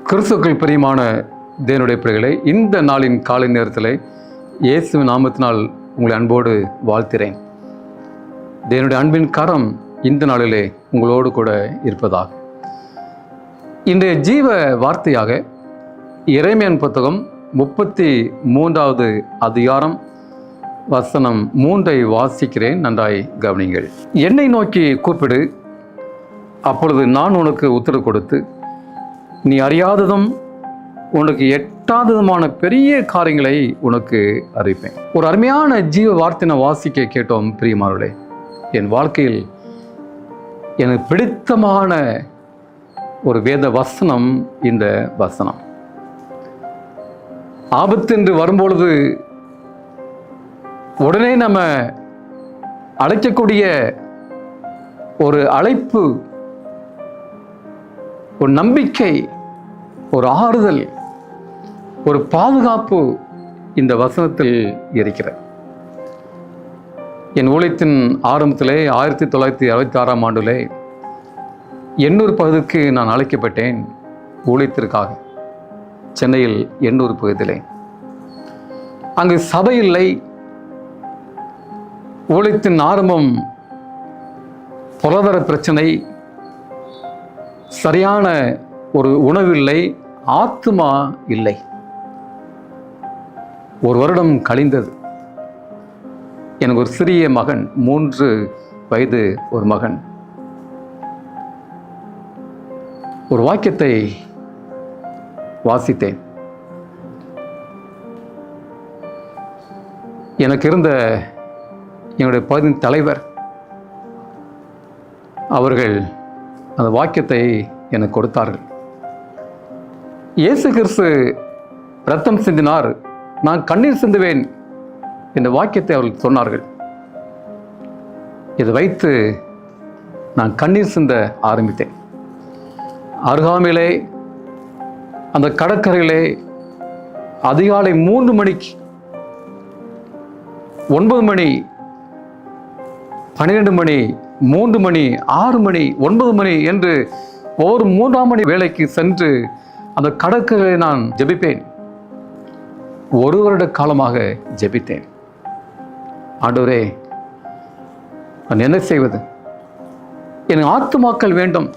கிறிஸ்துவுக்குள் பிரியமான தேவனுடைய பிள்ளைகளை, இந்த நாளின் காலை நேரத்தில் இயேசுவின் நாமத்தினால் உங்களை அன்போடு வாழ்த்துகிறேன். தேவனுடைய அன்பின் கரம் இந்த நாளிலே உங்களோடு கூட இருப்பதாக. இன்றைய ஜீவ வார்த்தையாக எரேமியாவின் புத்தகம் 33வது அதிகாரம் வசனம் 3 வாசிக்கிறேன். நன்றாய் கவனிங்கள். என்னை நோக்கி கூப்பிடு, அப்பொழுது நான் உனக்கு உத்தரவு கொடுத்து நீ அறியாததும் உனக்கு எட்டாததுமான பெரிய காரியங்களை உனக்கு அறிவிப்பேன். ஒரு அருமையான ஜீவ வார்த்தையை வாசிக்க கேட்டோம். பிரியமானவர்களே, என் வாழ்க்கையில் எனக்கு பிடித்தமான ஒரு வேத வசனம் இந்த வசனம். ஆபத்து என்று வரும்பொழுது உடனே நம்ம அழைக்கக்கூடிய ஒரு அழைப்பு, ஒரு நம்பிக்கை, ஒரு ஆறுதல், ஒரு பாதுகாப்பு இந்த வசனத்தில் இருக்கிறது. என் ஊழியத்தின் ஆரம்பத்திலே 1966ஆம் ஆண்டிலே எண்ணூர் பகுதிக்கு நான் அழைக்கப்பட்டேன் ஊழியத்திற்காக. சென்னையில் எண்ணூர் பகுதியிலே அங்கு சபை இல்லை. ஊழியத்தின் ஆரம்பம் பொருளாதார பிரச்சனை, சரியான ஒரு உணவில்லை, ஆத்துமா இல்லை. ஒரு வருடம் கழிந்தது. எனக்கு ஒரு சிறிய மகன், 3 வயது ஒரு மகன். ஒரு வாக்கியத்தை வாசித்தேன். எனக்கு இருந்த என்னுடைய பகுதியின் தலைவர் அவர்கள் அந்த வாக்கியத்தை எனக்கு கொடுத்தார்கள். இயேசு கிறிஸ்து இரத்தம் சிந்தினார், நான் கண்ணீர் சிந்துவேன் என்ற வாக்கியத்தை அவர்கள் சொன்னார்கள். இதை வைத்து நான் கண்ணீர் சிந்த ஆரம்பித்தேன். அருகாமையிலே அந்த கடற்கரையிலே அதிகாலை 3 மணிக்கு, 9 மணி, 12 மணி, 3 மணி, 6 மணி, 9 மணி என்று ஒரு 3ஆம் மணி வேலைக்கு சென்று அந்த கடற்கரையை நான் ஜெபிப்பேன். 1 வருட காலமாக ஜெபித்தேன். ஆண்டவரே, நான் என்ன செய்வது? எனக்கு ஆத்துமாக்கள் வேண்டும்.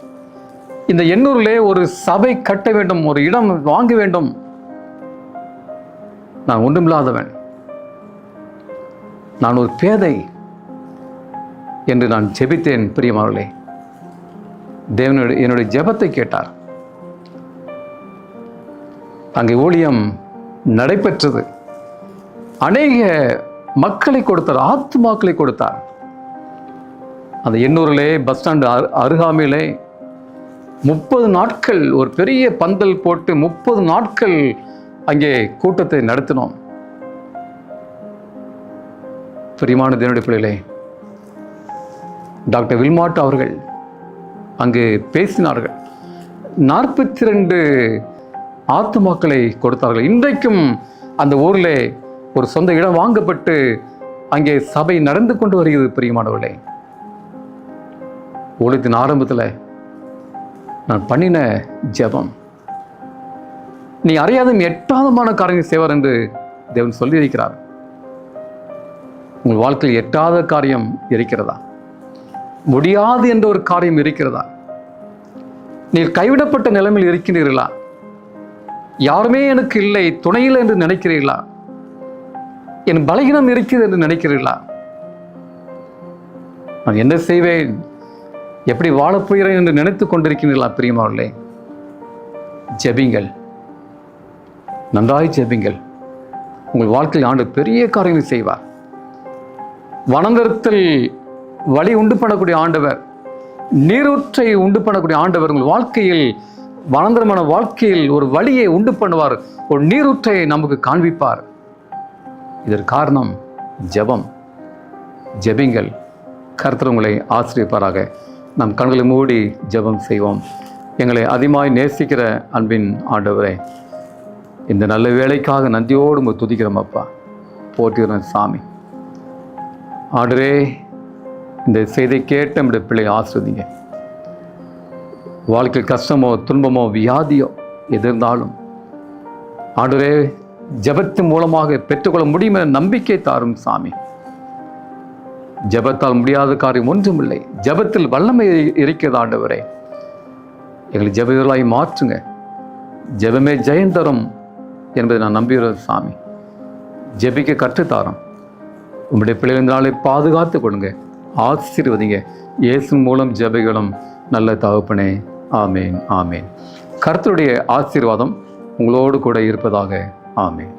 இந்த எண்ணூரிலே ஒரு சபை கட்ட வேண்டும், ஒரு இடம் வாங்க வேண்டும். நான் ஒன்றுமில்லாதவன், நான் ஒரு பேதை என்று நான் ஜெபித்தேன். பிரியமானவர்களே, தேவனுடைய என்னுடைய ஜெபத்தை கேட்டார். அங்கே ஊழியம் நடைபெற்றது. அநேக மக்களை கொடுத்தார், ஆத்துமாக்களை கொடுத்தார். அந்த எண்ணூரிலே பஸ் ஸ்டாண்டு அருகாமையிலே 30 நாட்கள் ஒரு பெரிய பந்தல் போட்டு 30 நாட்கள் அங்கே கூட்டத்தை நடத்தினோம். பிரியமான தேவனுடைய பிள்ளைகளே, டாக்டர் வில்மாட் அவர்கள் அங்கு பேசினார்கள். 42 ஆத்துமாக்களை கொடுத்தார்கள். இன்றைக்கும் அந்த ஊரில் ஒரு சொந்த இடம் வாங்கப்பட்டு அங்கே சபை நடந்து கொண்டு வருகிறது. பிரியமானவர்களே, ஊழியத்தின் ஆரம்பத்தில் நான் பண்ணின ஜெபம், நீ அறியாத எட்டாதமான காரியங்கள் செய்வார் என்று தேவன் சொல்லியிருக்கிறார். உங்கள் வாழ்க்கையில் எட்டாத காரியம் இருக்கிறதா? முடியாது என்ற ஒரு காரியம் இருக்கிறதா? நீர் கைவிடப்பட்ட நிலைமையில் இருக்கின்றீர்களா? யாருமே எனக்கு இல்லை, துணையில் என்று நினைக்கிறீர்களா? என் பலகீனம் இருக்கிறது என்று நினைக்கிறீர்களா? நான் என்ன செய்வேன், எப்படி வாழப் போகிறேன் என்று நினைத்துக் கொண்டிருக்கிறீர்களா? பிரியமானவர்களே, ஜெபிங்கள், நன்றாய் ஜெபிங்கள். உங்கள் வாழ்க்கையில் ஆண்டு பெரிய காரியங்களை செய்வார். வனாந்தரத்தில் வழி உண்டு பண்ணக்கூடிய ஆண்டவர், நீரூற்றை உண்டு பண்ணக்கூடிய ஆண்டவர் உங்கள் வாழ்க்கையில், வனாந்தரமான வாழ்க்கையில் ஒரு வழியை உண்டு பண்ணுவார், ஒரு நீரூற்றை நமக்கு காண்பிப்பார். இதற்கு காரணம் ஜெபம். ஜெபிங்கள். கர்த்தர் உங்களை ஆசீர்வதிப்பாராக. நம் கண்களை மூடி ஜெபம் செய்வோம். எங்களை அதிகமாய் நேசிக்கிற அன்பின் ஆண்டவரே, இந்த நல்ல வேலைக்காக நன்றியோடு உங்களை துதிக்கிறோம் அப்பா, போற்றுகிறோம் சாமி. ஆண்டவரே, இந்த செய்தியை கேட்ட நம்முடைய பிள்ளையை ஆசிர்வதிங்க. வாழ்க்கையில் கஷ்டமோ துன்பமோ வியாதியோ எது இருந்தாலும் ஆண்டவரே ஜெபத்தின் மூலமாக பெற்றுக்கொள்ள முடியும் என நம்பிக்கை தாரும் சாமி. ஜெபத்தால் முடியாத காரியம் ஒன்றுமில்லை. ஜெபத்தில் வல்லமை இருக்கிறது ஆண்டவரே. எங்களை ஜெபங்களாய் மாற்றுங்க. ஜெபமே ஜெயந்தரும் என்பதை நான் நம்புகிறேன் சாமி. ஜெபிக்க கற்றுத்தாரோம். உங்களுடைய பிள்ளைகளினாலே பாதுகாத்து கொடுங்க, ஆசீர்வதிங்க. இயேசு மூலம் ஜெபிகளும் நல்ல தகப்பனே. ஆமேன், ஆமேன். கர்த்தருடைய ஆசீர்வாதம் உங்களோடு கூட இருப்பதாக. ஆமேன்.